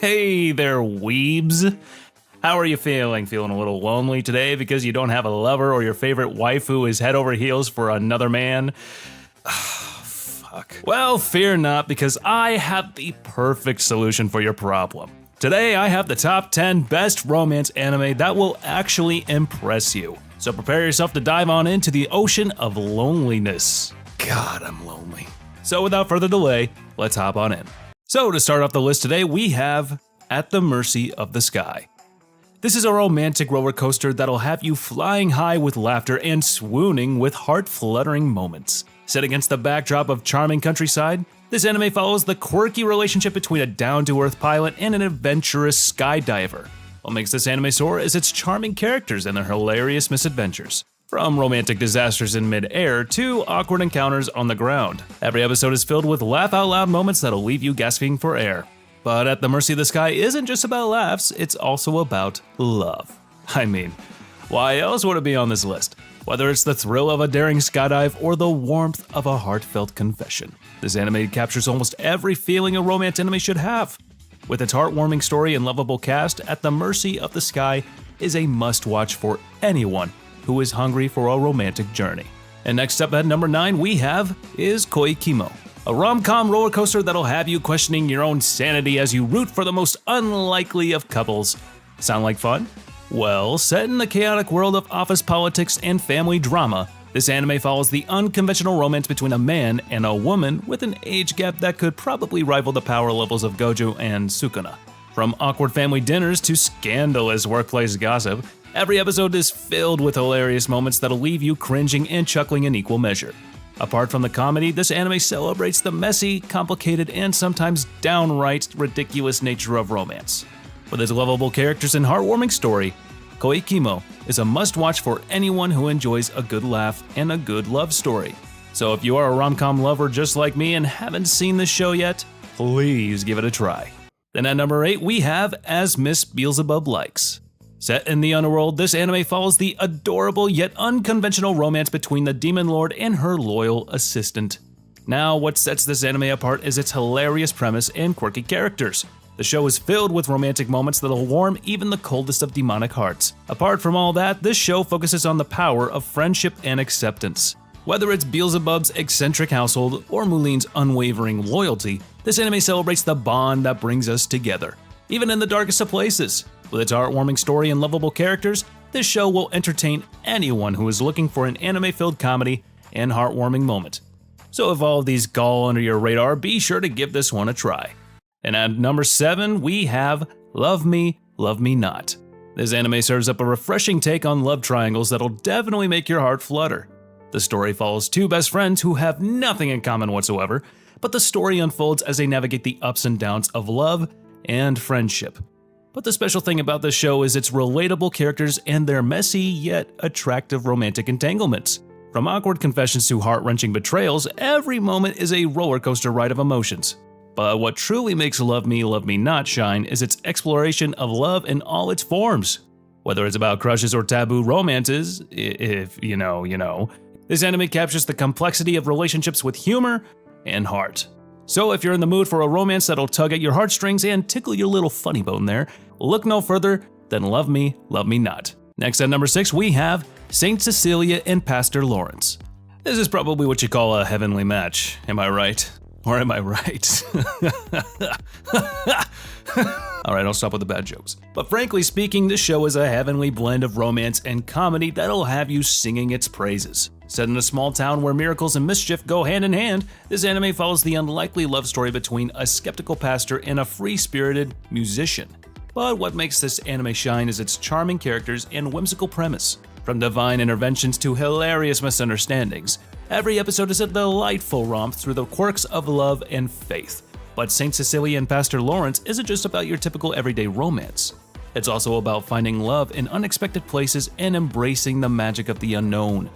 Hey there, weebs. How are you feeling? Feeling a little lonely today because you don't have a lover or your favorite waifu is head over heels for another man? Fuck. Well, fear not, because I have the perfect solution for your problem. Today, I have the top 10 best romance anime that will actually impress you. So prepare yourself to dive on into the ocean of loneliness. God, I'm lonely. So without further delay, let's hop on in. So to start off the list today, we have At the Mercy of the Sky. This is a romantic roller coaster that'll have you flying high with laughter and swooning with heart-fluttering moments. Set against the backdrop of charming countryside, this anime follows the quirky relationship between a down-to-earth pilot and an adventurous skydiver. What makes this anime soar is its charming characters and their hilarious misadventures. From romantic disasters in mid-air to awkward encounters on the ground, every episode is filled with laugh-out-loud moments that'll leave you gasping for air. But At the Mercy of the Sky isn't just about laughs, it's also about love. I mean, why else would it be on this list? Whether it's the thrill of a daring skydive or the warmth of a heartfelt confession, this anime captures almost every feeling a romance anime should have. With its heartwarming story and lovable cast, At the Mercy of the Sky is a must-watch for anyone who is hungry for a romantic journey. And next up at number 9 we have is Koikimo, a rom-com roller coaster that'll have you questioning your own sanity as you root for the most unlikely of couples. Sound like fun? Well, set in the chaotic world of office politics and family drama, this anime follows the unconventional romance between a man and a woman with an age gap that could probably rival the power levels of Gojo and Sukuna. From awkward family dinners to scandalous workplace gossip, every episode is filled with hilarious moments that'll leave you cringing and chuckling in equal measure. Apart from the comedy, this anime celebrates the messy, complicated, and sometimes downright ridiculous nature of romance. With its lovable characters and heartwarming story, Koikimo is a must-watch for anyone who enjoys a good laugh and a good love story. So if you are a rom-com lover just like me and haven't seen this show yet, please give it a try. Then at number 8 we have As Miss Beelzebub Likes. Set in the underworld, this anime follows the adorable yet unconventional romance between the Demon Lord and her loyal assistant. Now, what sets this anime apart is its hilarious premise and quirky characters. The show is filled with romantic moments that'll warm even the coldest of demonic hearts. Apart from all that, this show focuses on the power of friendship and acceptance. Whether it's Beelzebub's eccentric household or Mulin's unwavering loyalty, this anime celebrates the bond that brings us together, even in the darkest of places. With its heartwarming story and lovable characters, this show will entertain anyone who is looking for an anime-filled comedy and heartwarming moment. So if all of these gall under your radar, be sure to give this one a try. And at number 7, we have Love Me, Love Me Not. This anime serves up a refreshing take on love triangles that'll definitely make your heart flutter. The story follows two best friends who have nothing in common whatsoever, but the story unfolds as they navigate the ups and downs of love and friendship. But the special thing about this show is its relatable characters and their messy yet attractive romantic entanglements. From awkward confessions to heart-wrenching betrayals, every moment is a roller coaster ride of emotions. But what truly makes Love Me, Love Me Not shine is its exploration of love in all its forms. Whether it's about crushes or taboo romances, if you know, this anime captures the complexity of relationships with humor and heart. So if you're in the mood for a romance that'll tug at your heartstrings and tickle your little funny bone there, look no further than Love Me, Love Me Not. Next at number 6 we have Saint Cecilia and Pastor Lawrence. This is probably what you call a heavenly match, am I right? Or am I right? Alright, I'll stop with the bad jokes. But frankly speaking, this show is a heavenly blend of romance and comedy that'll have you singing its praises. Set in a small town where miracles and mischief go hand in hand, this anime follows the unlikely love story between a skeptical pastor and a free-spirited musician. But what makes this anime shine is its charming characters and whimsical premise. From divine interventions to hilarious misunderstandings, every episode is a delightful romp through the quirks of love and faith. But Saint Cecilia and Pastor Lawrence isn't just about your typical everyday romance. It's also about finding love in unexpected places and embracing the magic of the unknown.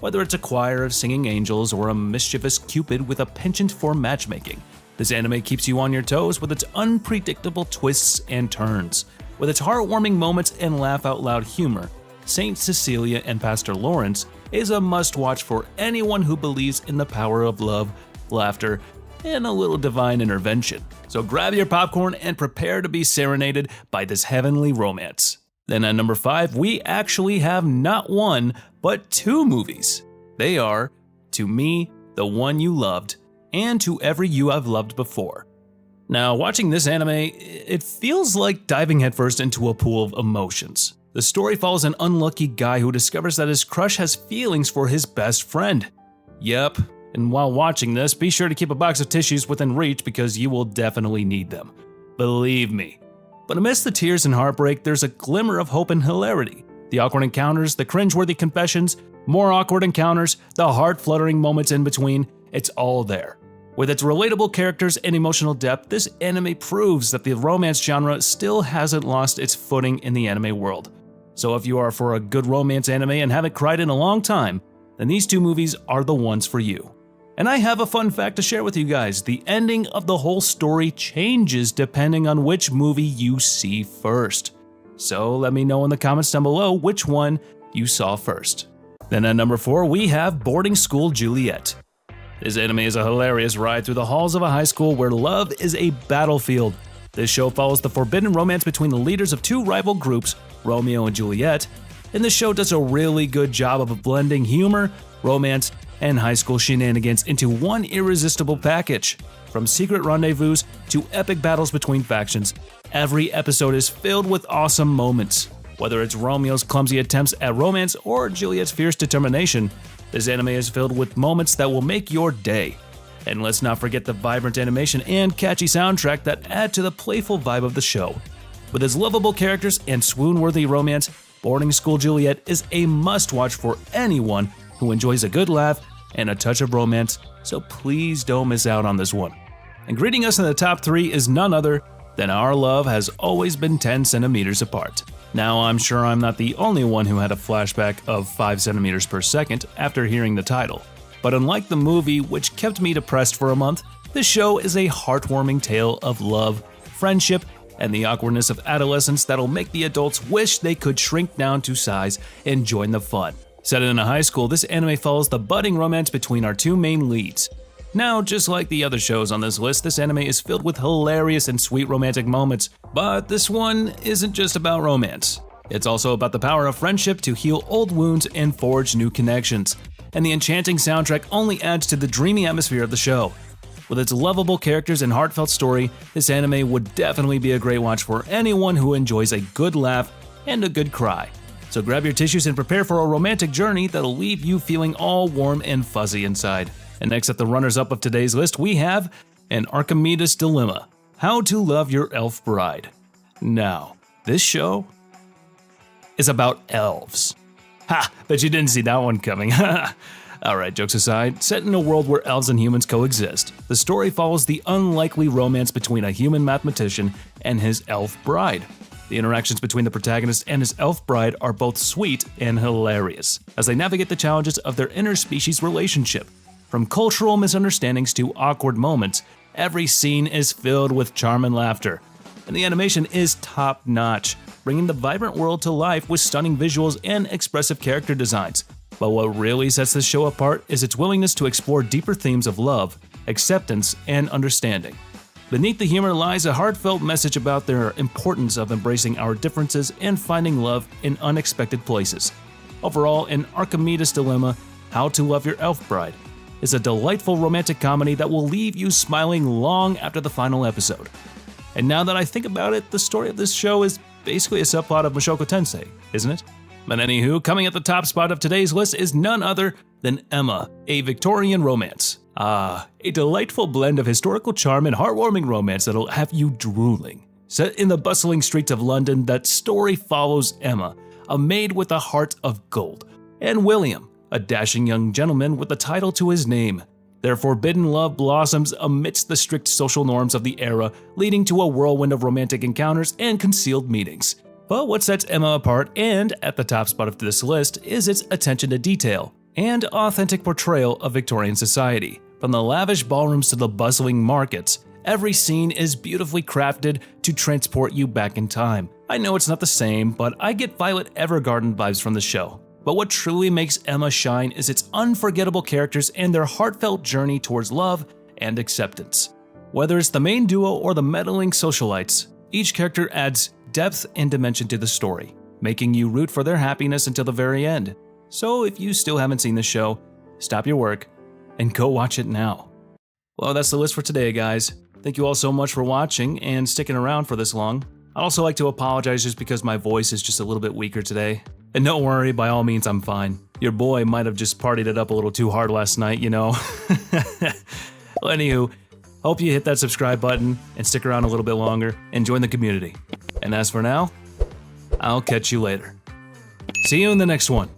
Whether it's a choir of singing angels or a mischievous Cupid with a penchant for matchmaking, this anime keeps you on your toes with its unpredictable twists and turns. With its heartwarming moments and laugh-out-loud humor, Saint Cecilia and Pastor Lawrence is a must-watch for anyone who believes in the power of love, laughter, and a little divine intervention. So grab your popcorn and prepare to be serenaded by this heavenly romance. Then at number 5, we actually have not one, but 2 movies. They are To Me, the One You Loved, and To Every You I've Loved Before. Now, watching this anime, it feels like diving headfirst into a pool of emotions. The story follows an unlucky guy who discovers that his crush has feelings for his best friend. Yep, and while watching this, be sure to keep a box of tissues within reach because you will definitely need them. Believe me. But amidst the tears and heartbreak, there's a glimmer of hope and hilarity. The awkward encounters, the cringeworthy confessions, more awkward encounters, the heart-fluttering moments in between, it's all there. With its relatable characters and emotional depth, this anime proves that the romance genre still hasn't lost its footing in the anime world. So if you are for a good romance anime and haven't cried in a long time, then these 2 movies are the ones for you. And I have a fun fact to share with you guys. The ending of the whole story changes depending on which movie you see first. So let me know in the comments down below which one you saw first. Then at number 4, we have Boarding School Juliet. This anime is a hilarious ride through the halls of a high school where love is a battlefield. This show follows the forbidden romance between the leaders of 2 rival groups, Romeo and Juliet, and this show does a really good job of blending humor, romance, and high school shenanigans into one irresistible package. From secret rendezvous to epic battles between factions, every episode is filled with awesome moments. Whether it's Romeo's clumsy attempts at romance or Juliet's fierce determination, this anime is filled with moments that will make your day. And let's not forget the vibrant animation and catchy soundtrack that add to the playful vibe of the show. With its lovable characters and swoon-worthy romance, Boarding School Juliet is a must-watch for anyone who enjoys a good laugh and a touch of romance, so please don't miss out on this one. And greeting us in the top 3 is none other than Our Love Has Always Been 10 Centimeters Apart. Now, I'm sure I'm not the only one who had a flashback of 5 centimeters per second after hearing the title. But unlike the movie, which kept me depressed for a month, this show is a heartwarming tale of love, friendship, and the awkwardness of adolescence that'll make the adults wish they could shrink down to size and join the fun. Set in a high school, this anime follows the budding romance between our 2 main leads. Now, just like the other shows on this list, this anime is filled with hilarious and sweet romantic moments, but this one isn't just about romance. It's also about the power of friendship to heal old wounds and forge new connections. And the enchanting soundtrack only adds to the dreamy atmosphere of the show. With its lovable characters and heartfelt story, this anime would definitely be a great watch for anyone who enjoys a good laugh and a good cry. So grab your tissues and prepare for a romantic journey that'll leave you feeling all warm and fuzzy inside. And next at the runners-up of today's list, we have An Archimedes Dilemma: How to Love Your Elf Bride. Now, this show is about elves. Ha! Bet you didn't see that one coming. Alright, jokes aside, set in a world where elves and humans coexist, the story follows the unlikely romance between a human mathematician and his elf bride. The interactions between the protagonist and his elf bride are both sweet and hilarious, as they navigate the challenges of their interspecies relationship. From cultural misunderstandings to awkward moments, every scene is filled with charm and laughter. And the animation is top-notch, bringing the vibrant world to life with stunning visuals and expressive character designs. But what really sets this show apart is its willingness to explore deeper themes of love, acceptance, and understanding. Beneath the humor lies a heartfelt message about the importance of embracing our differences and finding love in unexpected places. Overall, An Archimedes Dilemma: How to Love Your Elf Bride is a delightful romantic comedy that will leave you smiling long after the final episode. And now that I think about it, the story of this show is basically a subplot of Mushoku Tensei, isn't it? But anywho, coming at the top spot of today's list is none other than Emma, a Victorian romance. A delightful blend of historical charm and heartwarming romance that'll have you drooling. Set in the bustling streets of London, that story follows Emma, a maid with a heart of gold, and William, a dashing young gentleman with a title to his name. Their forbidden love blossoms amidst the strict social norms of the era, leading to a whirlwind of romantic encounters and concealed meetings. But what sets Emma apart and at the top spot of this list is its attention to detail and authentic portrayal of Victorian society. From the lavish ballrooms to the bustling markets, every scene is beautifully crafted to transport you back in time. I know it's not the same, but I get Violet Evergarden vibes from the show. But what truly makes Emma shine is its unforgettable characters and their heartfelt journey towards love and acceptance. Whether it's the main duo or the meddling socialites, each character adds depth and dimension to the story, making you root for their happiness until the very end. So if you still haven't seen the show, stop your work and go watch it now. Well, that's the list for today, guys. Thank you all so much for watching and sticking around for this long. I'd also like to apologize just because my voice is just a little bit weaker today. And don't worry, by all means, I'm fine. Your boy might have just partied it up a little too hard last night, you know. Well, anywho, hope you hit that subscribe button and stick around a little bit longer and join the community. And as for now, I'll catch you later. See you in the next one.